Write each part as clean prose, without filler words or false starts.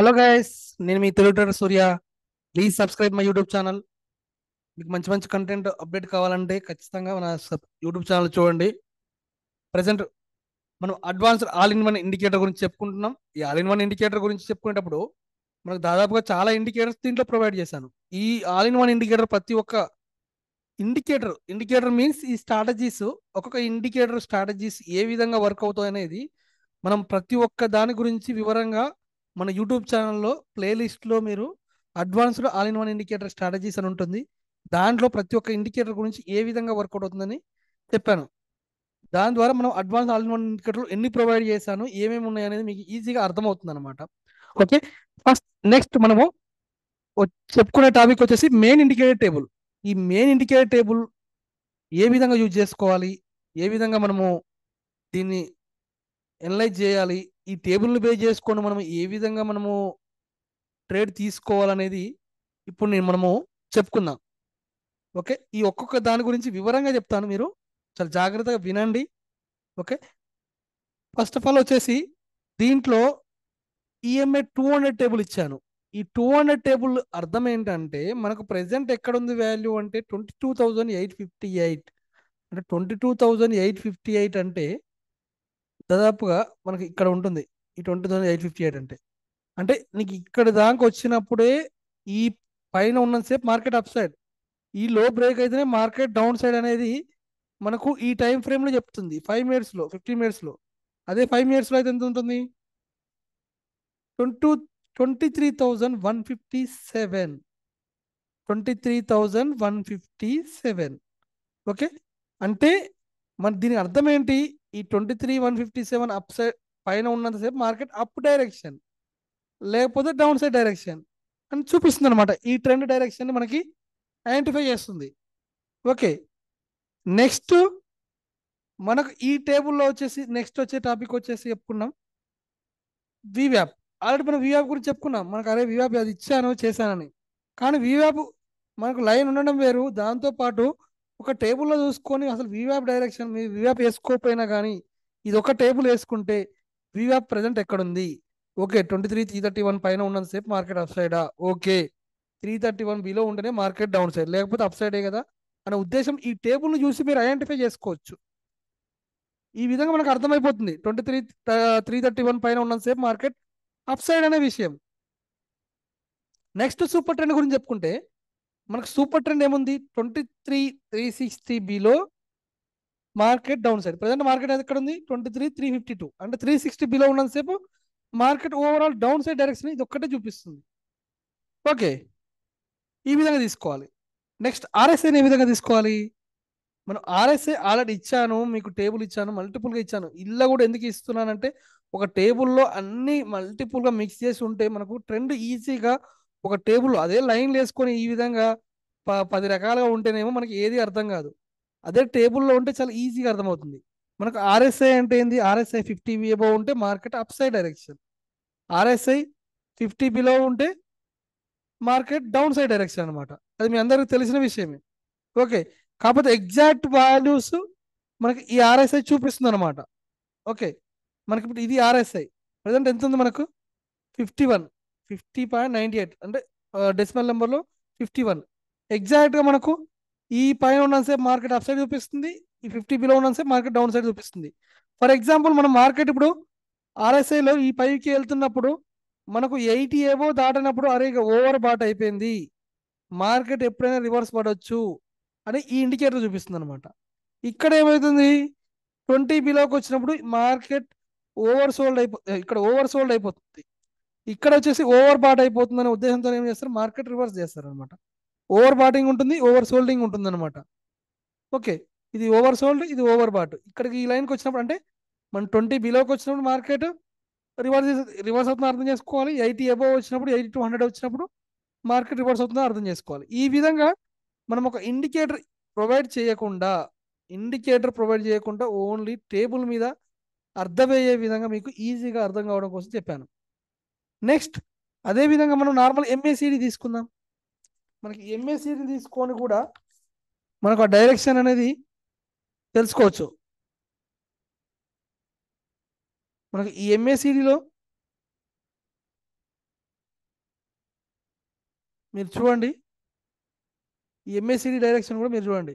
Hello guys, నేను మీ Telugu trader Surya. Please subscribe my YouTube channel. మీకు మంచి మంచి కంటెంట్ అప్డేట్ కావాలంటే ఖచ్చితంగా మన యూట్యూబ్ ఛానల్ చూడండి. ప్రజెంట్ మనం advanced all in one indicator గురించి చెప్పుకుంటున్నాం. ఈ ఆల్ ఇన్ వన్ ఇండికేటర్ గురించి చెప్పుకునేటప్పుడు మనకు దాదాపుగా చాలా ఇండికేటర్స్ దీంట్లో ప్రొవైడ్ చేశాను. ఈ ఆల్ ఇన్ వన్ ఇండికేటర్ ప్రతి ఒక్క ఇండికేటర్ మీన్స్ ఈ స్ట్రాటజీస్, ఒక్కొక్క ఇండికేటర్ స్ట్రాటజీస్ ఏ విధంగా వర్క్ అవుతాయి అనేది మనం ప్రతి ఒక్క దాని గురించి వివరంగా మన యూట్యూబ్ ఛానల్లో ప్లేలిస్ట్లో మీరు advanced all in one indicator strategies అని ఉంటుంది. దాంట్లో ప్రతి ఒక్క ఇండికేటర్ గురించి ఏ విధంగా వర్కౌట్ అవుతుందని చెప్పాను. దాని ద్వారా మనం అడ్వాన్స్ ఆల్ ఇన్ వన్ ఇండికేటర్లు ఎన్ని ప్రొవైడ్ చేశాను, ఏమేమి ఉన్నాయి అనేది మీకు ఈజీగా అర్థమవుతుంది అనమాట. ఓకే, ఫస్ట్ నెక్స్ట్ మనము చెప్పుకునే టాపిక్ వచ్చేసి మెయిన్ ఇండికేటర్ టేబుల్. ఈ మెయిన్ ఇండికేటర్ టేబుల్ ఏ విధంగా యూజ్ చేసుకోవాలి, ఏ విధంగా మనము దీన్ని ఎనలైజ్ చేయాలి, ఈ టేబుల్ని బేస్ చేసుకొని మనం ఏ విధంగా మనము ట్రేడ్ తీసుకోవాలనేది ఇప్పుడు మనము చెప్పుకుందాం. ఓకే, ఈ ఒక్కొక్క దాని గురించి వివరంగా చెప్తాను, మీరు చాలా జాగ్రత్తగా వినండి. ఓకే, ఫస్ట్ ఆఫ్ ఆల్ వచ్చేసి దీంట్లో ఈఎంఐ 200 టేబుల్ ఇచ్చాను. ఈ 200 టేబుల్ అర్థం ఏంటంటే మనకు ప్రెసెంట్ ఎక్కడ ఉంది వాల్యూ అంటే 22,858. అంటే 22,858 అంటే దాదాపుగా మనకి ఇక్కడ ఉంటుంది. ఈ 20,858 అంటే అంటే నీకు ఇక్కడ దాకా వచ్చినప్పుడే ఈ పైన ఉన్నంతసేపు మార్కెట్ అప్ సైడ్, ఈ లో బ్రేక్ అయితేనే మార్కెట్ డౌన్ సైడ్ అనేది మనకు ఈ టైం ఫ్రేమ్లో చెప్తుంది. 5 మినిట్స్లో, 15 మినిట్స్లో. అదే 5 మినిట్స్లో అయితే ఎంత ఉంటుంది? 23,157. 23,157. ఓకే, అంటే మన దీని అర్థం ఏంటి? ఈ 23,157 అప్ సైడ్ పైన ఉన్నంతసేపు మార్కెట్ అప్ డైరెక్షన్, లేకపోతే డౌన్ సైడ్ డైరెక్షన్ అని చూపిస్తుంది అనమాట. ఈ ట్రెండ్ డైరెక్షన్ మనకి ఐడెంటిఫై చేస్తుంది. ఓకే, నెక్స్ట్ మనకు ఈ టేబుల్లో వచ్చేసి నెక్స్ట్ వచ్చే టాపిక్ వచ్చేసి చెప్పుకున్నాం వివ్యాప్. ఆల్రెడీ మనం వివ్యాప్ గురించి చెప్పుకున్నాం. మనకు అరే వివ్యాప్ అది ఇచ్చాను చేశానని. కానీ వివ్యాప్ మనకు లైన్ ఉండడం వేరు, దాంతోపాటు ఒక టేబుల్లో చూసుకొని అసలు వివ్యాప్ డైరెక్షన్ మీరు వివ్యాప్ వేసుకోకపోయినా కానీ ఇది ఒక టేబుల్ వేసుకుంటే వివ్యాప్ ప్రజెంట్ ఎక్కడుంది? ఓకే, 23,331 పైన ఉన్నంతసేపు మార్కెట్ అప్ సైడా? ఓకే, 331 బిలో ఉంటేనే మార్కెట్ డౌన్ సైడ్, లేకపోతే అప్ సైడే కదా అనే ఉద్దేశం ఈ టేబుల్ని చూసి మీరు ఐడెంటిఫై చేసుకోవచ్చు. ఈ విధంగా మనకు అర్థమైపోతుంది 331 పైన ఉన్నంతసేపు మార్కెట్ అప్ సైడ్ అనే విషయం. నెక్స్ట్ సూపర్ ట్రెండ్ గురించి చెప్పుకుంటే మనకు సూపర్ ట్రెండ్ ఏముంది? 23,360 below market down side. Present market ఎక్కడ ఉంది? 23,352. అంటే 360 బిలో ఉన్నంతసేపు market overall down side direction ఇది ఒక్కటే చూపిస్తుంది. ఓకే, ఈ విధంగా తీసుకోవాలి. నెక్స్ట్ ఆర్ఎస్ఐని ఏ విధంగా తీసుకోవాలి? మనం ఆర్ఎస్ఐ ఆల్రెడీ ఇచ్చాను, మీకు టేబుల్ ఇచ్చాను, మల్టిపుల్గా ఇచ్చాను. ఇలా కూడా ఎందుకు ఇస్తున్నానంటే ఒక టేబుల్లో అన్ని మల్టిపుల్గా మిక్స్ చేసి ఉంటే మనకు ట్రెండ్ ఈజీగా ఒక టేబుల్ అదే లైన్లు వేసుకొని ఈ విధంగా 10 రకాలుగా ఉంటేనేమో మనకి ఏది అర్థం కాదు. అదే టేబుల్లో ఉంటే చాలా ఈజీగా అర్థమవుతుంది. మనకు ఆర్ఎస్ఐ అంటే ఏంది? ఆర్ఎస్ఐ 50 అబోవ్ ఉంటే market up side direction, RSI 50 below ఉంటే మార్కెట్ డౌన్ సైడ్ డైరెక్షన్ అనమాట. అది మీ అందరికీ తెలిసిన విషయమే. ఓకే, కాకపోతే ఎగ్జాక్ట్ వాల్యూస్ మనకి ఈ ఆర్ఎస్ఐ చూపిస్తుంది అనమాట. ఓకే, మనకి ఇప్పుడు ఇది ఆర్ఎస్ఐ ప్రజెంట్ ఎంత ఉంది మనకు? 51, 50.98 అంటే డెసిమల్ నెంబర్లో 51. ఎగ్జాక్ట్గా మనకు ఈ పైన ఉన్నసేపు మార్కెట్ అప్ సైడ్ చూపిస్తుంది, ఈ 50 బిలో ఉన్నసేపు మార్కెట్ డౌన్ సైడ్ చూపిస్తుంది. ఫర్ ఎగ్జాంపుల్ మనం మార్కెట్ ఇప్పుడు ఆర్ఎస్ఐలో ఈ పైకి వెళ్తున్నప్పుడు మనకు 80 ఏవో దాటినప్పుడు అరే ఇక ఓవర్ బాట్ అయిపోయింది, మార్కెట్ ఎప్పుడైనా రివర్స్ పడవచ్చు అని ఈ ఇండికేటర్ చూపిస్తుంది అనమాట. ఇక్కడ ఏమవుతుంది? 20 బిలోకి వచ్చినప్పుడు మార్కెట్ ఇక్కడ ఓవర్ సోల్డ్ అయిపోతుంది. ఇక్కడ వచ్చేసి ఓవర్ బాట్ అయిపోతుంది అనే ఉద్దేశంతో ఏం చేస్తారు? మార్కెట్ రివర్స్ చేస్తారు అనమాట. ఓవర్ బాటింగ్ ఉంటుంది, ఓవర్ సోల్డింగ్ ఉంటుంది అనమాట. ఓకే, ఇది ఓవర్ సోల్డ్, ఇది ఓవర్ బాట్. ఇక్కడికి ఈ లైన్కి వచ్చినప్పుడు అంటే మనం 20 బిలోకి వచ్చినప్పుడు మార్కెట్ రివర్స్ అవుతుందో అర్థం చేసుకోవాలి. 80 అబోవ్ వచ్చినప్పుడు, 80 to 100 వచ్చినప్పుడు మార్కెట్ రివర్స్ అవుతుందో అర్థం చేసుకోవాలి. ఈ విధంగా మనం ఒక ఇండికేటర్ ప్రొవైడ్ చేయకుండా ఓన్లీ టేబుల్ మీద అర్థమయ్యే విధంగా మీకు ఈజీగా అర్థం కావడం కోసం చెప్పాను. నెక్స్ట్ అదే విధంగా మనం నార్మల్ ఎంఏసిడి తీసుకుందాం. మనకి ఎంఏసిడి తీసుకొని కూడా మనకు ఆ డైరెక్షన్ అనేది తెలుసుకోవచ్చు. మనకి ఈ ఎంఏసిడిలో మీరు చూడండి, ఈ ఎంఏసిడి డైరెక్షన్ కూడా మీరు చూడండి.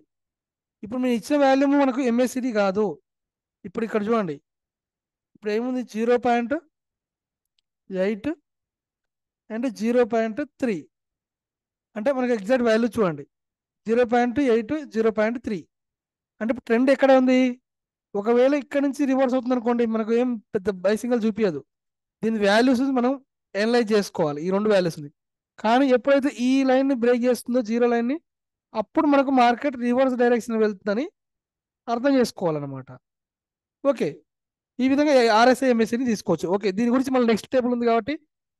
ఇప్పుడు మీరు ఇచ్చిన వాల్యూ మనకు ఎంఏసిడి కాదు. ఇప్పుడు ఇక్కడ చూడండి, ఇప్పుడు ఏముంది 0.8 అండ్ 0.3, అంటే మనకి ఎగ్జాక్ట్ వాల్యూ చూడండి 0.8 0.3. అంటే ఇప్పుడు ట్రెండ్ ఎక్కడ ఉంది? ఒకవేళ ఇక్కడ నుంచి రివర్స్ అవుతుంది అనుకోండి, మనకు ఏం పెద్ద బైసింగల్ చూపించదు. దీని వాల్యూస్ మనం అనలైజ్ చేసుకోవాలి, ఈ రెండు వాల్యూస్ని. కానీ ఎప్పుడైతే ఈ లైన్ని బ్రేక్ చేస్తుందో జీరో లైన్ని, అప్పుడు మనకు మార్కెట్ రివర్స్ డైరెక్షన్ వెళ్తుందని అర్థం చేసుకోవాలన్నమాట. ఓకే, ఈ విధంగా ఆర్ఎస్ఐ ఎంఎస్సిని తీసుకోవచ్చు. ఓకే, దీని గురించి మళ్ళీ నెక్స్ట్ టేబుల్ ఉంది కాబట్టి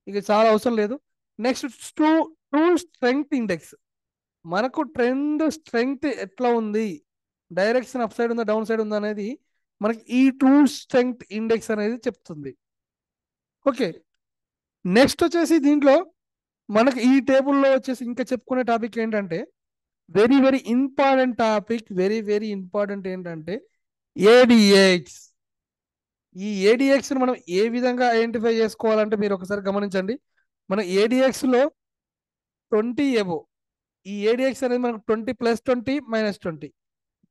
ఇక చాలా అవసరం లేదు. Next true strength index. మనకు ట్రెండ్ స్ట్రెంగ్త్ ఎట్లా ఉంది, డైరెక్షన్ అప్ సైడ్ ఉందా డౌన్ సైడ్ ఉందా అనేది మనకి ఈ ట్రూ స్ట్రెంగ్త్ ఇండెక్స్ అనేది చెప్తుంది. ఓకే, నెక్స్ట్ వచ్చేసి దీంట్లో మనకి ఈ టేబుల్లో వచ్చేసి ఇంకా చెప్పుకునే టాపిక్ ఏంటంటే very very important topic, very very important ఏంటంటే ఏడిఎక్స్. ఈ ఏడిఎక్స్ మనం ఏ విధంగా ఐడెంటిఫై చేసుకోవాలంటే మీరు ఒకసారి గమనించండి. మన ఏడిఎక్స్లో 20 ఎబో, ఈ ఏడిఎక్స్ అనేది మనకు 20 + 20 - 20.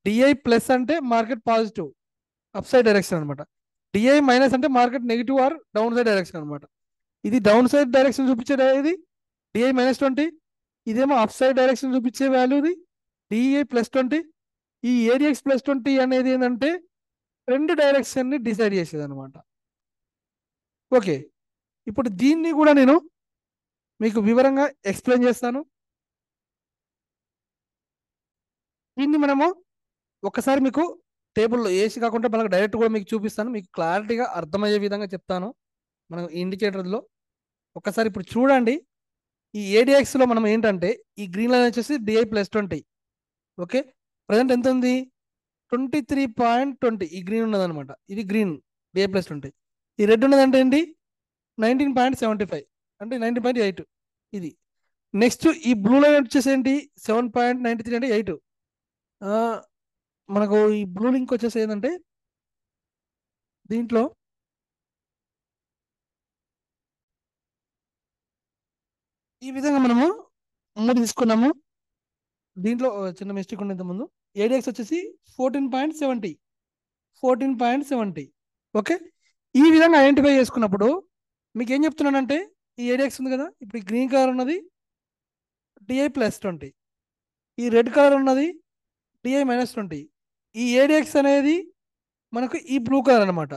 డిఐ ప్లస్ అంటే market positive up side direction అనమాట. డిఐ మైనస్ అంటే market negative or down side direction అనమాట. ఇది డౌన్ సైడ్ డైరెక్షన్ చూపించేది ఇది డిఐ -20, ఇదేమో అప్ సైడ్ డైరెక్షన్ చూపించే వాల్యూ ఇది డిఐ +20. ఈ ఏడిఎక్స్ +20 అనేది ఏంటంటే రెండు డైరెక్షన్ ని డిసైడ్ చేసేది అనమాట. ఓకే, ఇప్పుడు దీన్ని కూడా నేను మీకు వివరంగా ఎక్స్ప్లెయిన్ చేస్తాను. దీన్ని మనము ఒకసారి మీకు టేబుల్లో ఏసీ కాకుండా మనకు డైరెక్ట్ కూడా మీకు చూపిస్తాను, మీకు క్లారిటీగా అర్థమయ్యే విధంగా చెప్తాను. మనం ఇండికేటర్లో ఒకసారి ఇప్పుడు చూడండి. ఈ ఏడిఎక్స్లో మనం ఏంటంటే ఈ గ్రీన్ లైన్ వచ్చేసి డిఐ +20. ఓకే, ప్రజెంట్ ఎంత ఉంది? 23.20. ఈ గ్రీన్ ఉన్నదనమాట, ఇది గ్రీన్ డిఐ +20. ఈ రెడ్ ఉన్నదంటే ఏంటి? 19.75, అంటే 19.8 ఇది. నెక్స్ట్ ఈ బ్లూ లైన్ వచ్చేసి ఏంటి? 7.93, అంటే 8. మనకు ఈ బ్లూ లింక్ వచ్చేసి ఏంటంటే దీంట్లో ఈ విధంగా మనము ముందు తీసుకున్నాము. దీంట్లో చిన్న మిస్టేక్ ఉండేది ముందు. ఏడిఎక్స్ వచ్చేసి 14.70, 14.70. ఓకే, ఈ విధంగా ఐడెంటిఫై చేసుకున్నప్పుడు మీకు ఏం చెప్తున్నానంటే ఈ ఏడిఎక్స్ ఉంది కదా, ఇప్పుడు ఈ గ్రీన్ కలర్ ఉన్నది డిఐ +20, ఈ రెడ్ కలర్ ఉన్నది డిఐ -20. ఈ ఏడిఎక్స్ అనేది మనకు ఈ బ్లూ కలర్ అనమాట.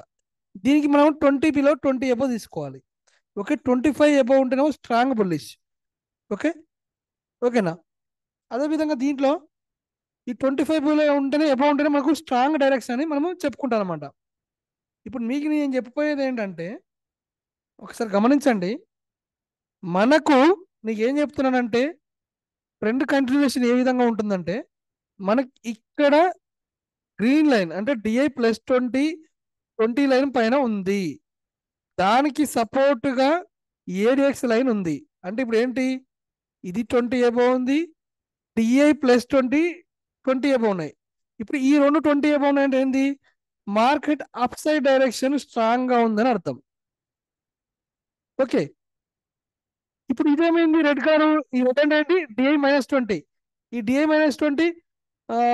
దీనికి మనం 20 బిలో 20 ఎబో తీసుకోవాలి. ఓకే, 25 ఎబో ఉంటేనేమో స్ట్రాంగ్ బుల్లిష్. ఓకే, ఓకేనా? అదేవిధంగా దీంట్లో ఈ 25 బిలో ఉంటేనే ఎబో ఉంటేనే మనకు స్ట్రాంగ్ డైరెక్షన్ అని మనము చెప్పుకుంటాం అనమాట. ఇప్పుడు మీకు నేను చెప్పబోయేది ఏంటంటే ఒకసారి గమనించండి. మనకు నీకేం చెప్తున్నానంటే ట్రెండ్ కంటిన్యూషన్ ఏ విధంగా ఉంటుందంటే మనకి ఇక్కడ గ్రీన్ లైన్ అంటే డిఐ +20, 20 లైన్ పైన ఉంది. దానికి సపోర్ట్గా ఏడిఎక్స్ లైన్ ఉంది. అంటే ఇప్పుడు ఏంటి? ఇది 20 ఎబో ఉంది, డిఐ +20, 20 ఎబో ఉన్నాయి. ఇప్పుడు ఈ రెండు 20 ఎబో ఉన్నాయి అంటే ఏంది? Market up side direction strong గా ఉందని అర్థం. ఓకే, ఇప్పుడు ఇదేమైంది? రెడ్ కలర్, ఈ రెడ్ అంటే ఏంటి? డిఐ -20. ఈ డిఐ -20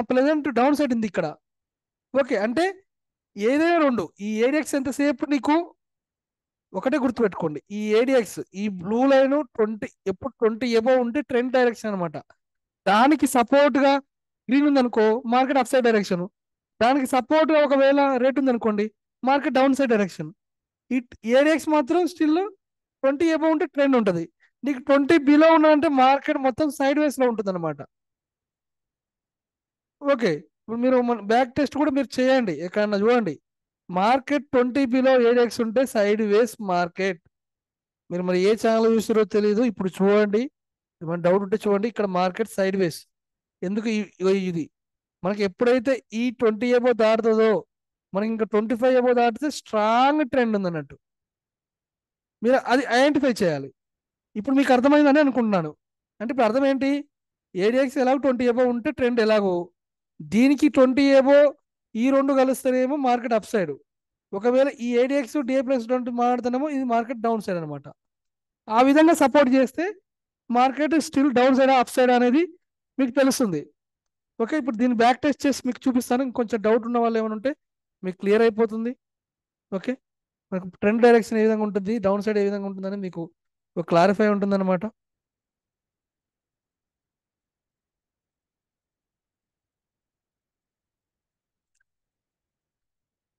ప్రెసెంట్ డౌన్ సైడ్ ఉంది ఇక్కడ. ఓకే, అంటే ఏదైనా రెండు, ఈ ఏడిఎక్స్ ఎంతసేపు నీకు ఒకటే గుర్తుపెట్టుకోండి, ఈ ఏడిఎక్స్ ఈ బ్లూ లైన్ 20 ఎప్పుడు 20 ఎబో ఉంటే ట్రెండ్ డైరెక్షన్ అనమాట. దానికి సపోర్ట్ గా గ్రీన్ ఉందనుకో మార్కెట్ అప్ సైడ్ డైరెక్షన్, దానికి సపోర్ట్ గా ఒకవేళ రెడ్ ఉందనుకోండి మార్కెట్ డౌన్ సైడ్ డైరెక్షన్. ఈ ఏడిఎక్స్ మాత్రం స్టిల్ 20 ఎబో ఉంటే ట్రెండ్ ఉంటుంది. నీకు 20 బిలో ఉన్నదంటే మార్కెట్ మొత్తం సైడ్ వేస్ లో ఉంటుంది అనమాట. ఓకే, ఇప్పుడు మీరు బ్యాక్ టెస్ట్ కూడా మీరు చేయండి, ఎక్కడన్నా చూడండి మార్కెట్ 20 బిలో ఏడిఎక్స్ ఉంటే సైడ్ వేస్ మార్కెట్. మీరు మరి ఏ ఛానల్ చూసారో తెలియదు, ఇప్పుడు చూడండి, ఏమైనా డౌట్ ఉంటే చూడండి. ఇక్కడ మార్కెట్ సైడ్ వేస్ ఎందుకు? ఇది మనకి ఎప్పుడైతే ఈ 20 ఎబో దాటుతుందో మనకి ఇంకా 25 ఎబో దాటితే స్ట్రాంగ్ ట్రెండ్ ఉంది అన్నట్టు. మీరు అది ఐడెంటిఫై చేయాలి. ఇప్పుడు మీకు అర్థమైందని అనుకుంటున్నాను. అంటే ఇప్పుడు అర్థం ఏంటి? ఏడిఎక్స్ ఎలాగో 20 ఎబో ఉంటే ట్రెండ్ ఎలాగో, దీనికి 20 ఎబో ఈ రెండు కలుస్తేనేమో మార్కెట్ అప్ సైడ్. ఒకవేళ ఈ ఏడిఎక్స్ డిఐ +20 మాట్లాడుతున్నామో ఇది మార్కెట్ డౌన్ సైడ్ అనమాట. ఆ విధంగా సపోర్ట్ చేస్తే market still down side up side అనేది మీకు తెలుస్తుంది. ఓకే, ఇప్పుడు దీన్ని బ్యాక్ టెస్ట్ చేసి మీకు చూపిస్తాను. ఇంకొంచెం డౌట్ ఉన్న వాళ్ళు ఏమైనా ఉంటే మీకు క్లియర్ అయిపోతుంది. ఓకే, మనకు ట్రెండ్ డైరెక్షన్ ఏ విధంగా ఉంటుంది, డౌన్ సైడ్ ఏ విధంగా ఉంటుందని మీకు క్లారిఫై ఉంటుందన్నమాట.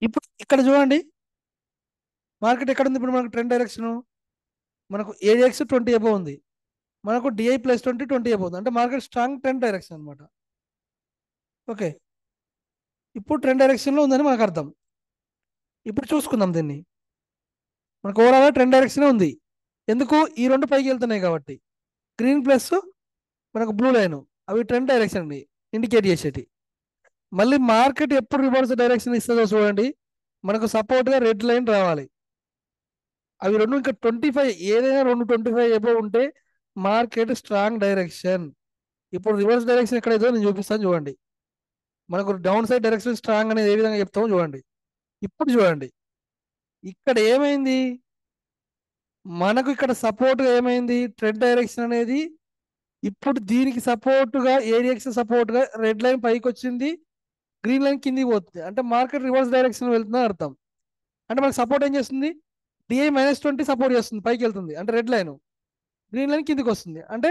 ఇప్పుడు ఇక్కడ చూడండి, మార్కెట్ ఎక్కడ ఉంది ఇప్పుడు మనకు ట్రెండ్ డైరెక్షన్. మనకు ఏడిఎక్స్ 20 అబౌవ్ ఉంది, మనకు డిఐ ప్లస్ 20 అబౌవ్ ఉంది, అంటే మార్కెట్ స్ట్రాంగ్ ట్రెండ్ డైరెక్షన్ అనమాట. ఓకే, ఇప్పుడు ట్రెండ్ డైరెక్షన్లో ఉందని మనకు అర్థం. ఇప్పుడు చూసుకుందాం దీన్ని. మనకు ఓవరాల్గా ట్రెండ్ డైరెక్షన్ ఉంది. ఎందుకు? ఈ రెండు పైకి వెళ్తున్నాయి కాబట్టి. గ్రీన్ ప్లస్ మనకు బ్లూ లైన్, అవి ట్రెండ్ డైరెక్షన్ ఇండికేట్ చేసేటి. మళ్ళీ మార్కెట్ ఎప్పుడు రివర్స్ డైరెక్షన్ ఇస్తుందో చూడండి, మనకు సపోర్ట్గా రెడ్ లైన్ రావాలి. అవి రెండు ఇంకా 25, ఏదైనా 25 అబౌవ్ ఉంటే మార్కెట్ స్ట్రాంగ్ డైరెక్షన్. ఇప్పుడు రివర్స్ డైరెక్షన్ ఎక్కడైతే నేను చూపిస్తాను చూడండి. మనకు డౌన్ సైడ్ డైరెక్షన్ స్ట్రాంగ్ అనేది ఏ విధంగా చెప్తామో చూడండి. ఇప్పుడు చూడండి, ఇక్కడ ఏమైంది, మనకు ఇక్కడ సపోర్ట్గా ఏమైంది, ట్రెండ్ డైరెక్షన్ అనేది ఇప్పుడు దీనికి సపోర్ట్గా ఏడిఎక్స్ సపోర్ట్గా రెడ్ లైన్ పైకి వచ్చింది, గ్రీన్ లైన్ కిందికి పోతుంది, అంటే మార్కెట్ రివర్స్ డైరెక్షన్ వెళ్తుందని అర్థం. అంటే మనకు సపోర్ట్ ఏం చేస్తుంది, డిఐ-20 సపోర్ట్ చేస్తుంది, పైకి వెళ్తుంది, అంటే రెడ్ లైన్. గ్రీన్ లైన్ కిందికి వస్తుంది, అంటే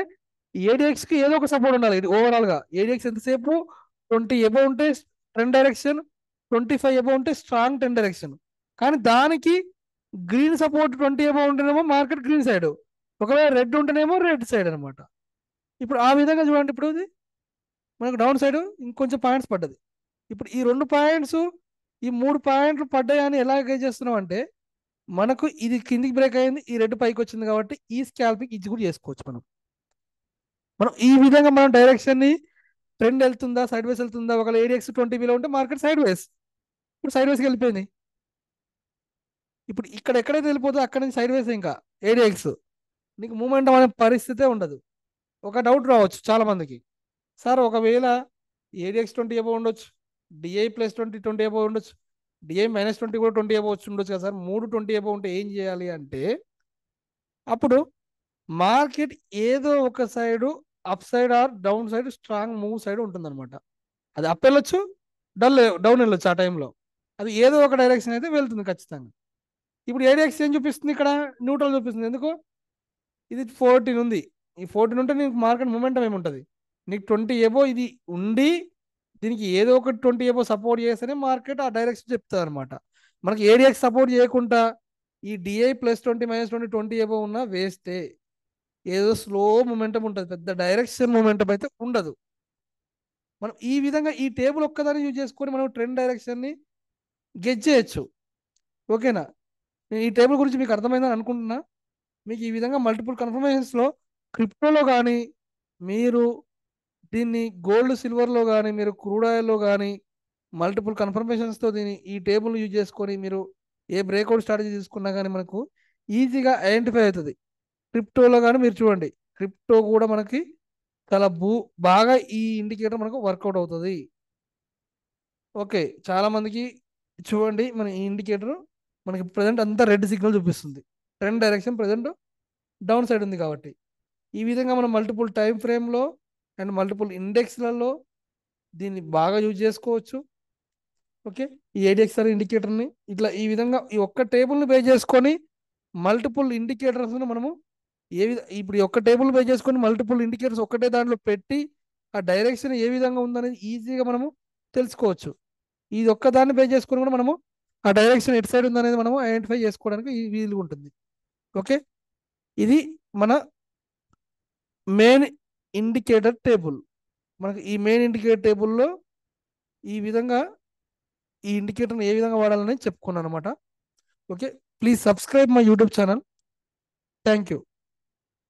ఏడిఎక్స్కి ఏదో ఒక సపోర్ట్ ఉండాలి. ఓవరాల్గా ఏడిఎక్స్ ఎంతసేపు 20 ఎబో ఉంటే ట్రెండ్ డైరెక్షన్, 25 ఎబో ఉంటే స్ట్రాంగ్ ట్రెండ్ డైరెక్షన్. కానీ దానికి గ్రీన్ సపోర్ట్ 20 ఎబో ఉంటేనేమో మార్కెట్ గ్రీన్ సైడ్, ఒకవేళ రెడ్ ఉంటేనేమో రెడ్ సైడ్ అనమాట. ఇప్పుడు ఆ విధంగా చూడండి, ఇప్పుడు ఇది మనకు డౌన్ సైడ్ ఇంకొంచెం పాయింట్స్ పడ్డది. ఇప్పుడు ఈ 2 పాయింట్స్, ఈ 3 పాయింట్లు పడ్డాయని ఎలా గేజ్ చేస్తున్నాం అంటే, మనకు ఇది కిందికి బ్రేక్ అయింది, ఈ రెడ్ పైకి వచ్చింది కాబట్టి ఈ స్కాల్పింగ్ ఇది కూడా చేసుకోవచ్చు. మనం ఈ విధంగా మనం డైరెక్షన్ని, ట్రెండ్ వెళ్తుందా సైడ్ వేస్ వెళ్తుందా, ఒకవేళ ఏడిఎక్స్ 20 బిలో ఉంటే మార్కెట్ సైడ్ వేస్, ఇప్పుడు సైడ్ వేస్కి వెళ్ళిపోయింది. ఇప్పుడు ఇక్కడ ఎక్కడైతే వెళ్ళిపోతుందో అక్కడ నుంచి సైడ్ వేస్, ఇంకా ఏడిఎక్స్ నీకు మూమెంట్ అనే పరిస్థితే ఉండదు. ఒక డౌట్ రావచ్చు చాలా మందికి, సార్ ఒకవేళ ఏడిఎక్స్ 20 అబౌవ్ ఉండొచ్చు, డిఐ+20 అబౌవ్ ఉండొచ్చు, డిఐ-20 కూడా 20 అబౌవ్ వచ్చి ఉండొచ్చు కదా సార్, 20 అబౌవ్ ఉంటే ఏం చేయాలి అంటే, అప్పుడు మార్కెట్ ఏదో ఒక side up side or down side strong move side ఉంటుందన్నమాట. అది అప్ వెళ్ళొచ్చు, డౌన్ వెళ్ళొచ్చు, ఆ టైంలో అది ఏదో ఒక డైరెక్షన్ అయితే వెళ్తుంది ఖచ్చితంగా. ఇప్పుడు ఏడిఎక్స్ ఏం చూపిస్తుంది, ఇక్కడ న్యూట్రల్ చూపిస్తుంది. ఎందుకు? ఇది 14 ఉంది, ఈ 14 ఉంటే నీకు మార్కెట్ మూమెంటం ఏముంటుంది, నీకు 20 ఏబో ఇది ఉండి దీనికి ఏదో ఒక 20 ఏబో సపోర్ట్ చేస్తేనే మార్కెట్ ఆ డైరెక్షన్ చెప్తుంది అనమాట. మనకి ఏడిఎక్స్ సపోర్ట్ చేయకుండా ఈ డిఐ+20 -20 ఏబో ఉన్నా వేస్తే ఏదో స్లో మూమెంటం ఉంటుంది, పెద్ద డైరెక్షన్ మూమెంటం అయితే ఉండదు. మనం ఈ విధంగా ఈ టేబుల్ ఒక్కదాన్ని యూజ్ చేసుకొని మనం ట్రెండ్ డైరెక్షన్ని గెజ్ చేయొచ్చు. ఓకేనా? నేను ఈ టేబుల్ గురించి మీకు అర్థమైందని అనుకుంటున్నా. మీకు ఈ విధంగా మల్టిపుల్ కన్ఫర్మేషన్స్లో, క్రిప్టోలో కానీ, మీరు దీన్ని గోల్డ్ సిల్వర్లో కానీ, మీరు క్రూడ్ ఆయిల్లో కానీ మల్టిపుల్ కన్ఫర్మేషన్స్తో దీన్ని ఈ టేబుల్ యూజ్ చేసుకొని మీరు ఏ బ్రేక్అవుట్ స్ట్రాటజీ తీసుకున్నా కానీ మనకు ఈజీగా ఐడెంటిఫై అవుతుంది. క్రిప్టోలో కానీ మీరు చూడండి, క్రిప్టో కూడా మనకి చాలా బాగా ఈ ఇండికేటర్ మనకు వర్కౌట్ అవుతుంది. ఓకే, చాలా మందికి చూడండి, మన ఈ ఇండికేటర్ మనకి ప్రజెంట్ అంతా రెడ్ సిగ్నల్ చూపిస్తుంది, trend direction present down side ఉంది కాబట్టి. ఈ విధంగా మనం మల్టిపుల్ టైం ఫ్రేమ్లో అండ్ మల్టిపుల్ ఇండెక్స్లలో దీన్ని బాగా యూజ్ చేసుకోవచ్చు. ఓకే, ఈ ఏడిఎక్స్ఆర్ ఇండికేటర్ని ఇట్లా ఈ విధంగా ఈ ఒక్క టేబుల్ని బేస్ చేసుకొని మల్టిపుల్ ఇండికేటర్స్ని మనము ఇప్పుడు ఈ ఒక్క టేబుల్ బేస్ చేసుకొని మల్టిపుల్ ఇండికేటర్స్ ఒక్కటే దాంట్లో పెట్టి ఆ డైరెక్షన్ ఏ విధంగా ఉందనేది ఈజీగా మనము తెలుసుకోవచ్చు. ఇది ఒక్కదాన్ని బేస్ చేసుకొని కూడా మనము ఆ డైరెక్షన్ ఎటు సైడ్ ఉందనేది మనము ఐడెంటిఫై చేసుకోవడానికి వీలుగా ఉంటుంది. ఓకే, ఇది మన మెయిన్ ఇండికేటర్ టేబుల్. మనకి ఈ మెయిన్ ఇండికేటర్ టేబుల్లో ఈ విధంగా ఈ ఇండికేటర్ని ఏ విధంగా వాడాలని చెప్పుకున్నాను అనమాట. Okay, please subscribe my YouTube channel. Thank you.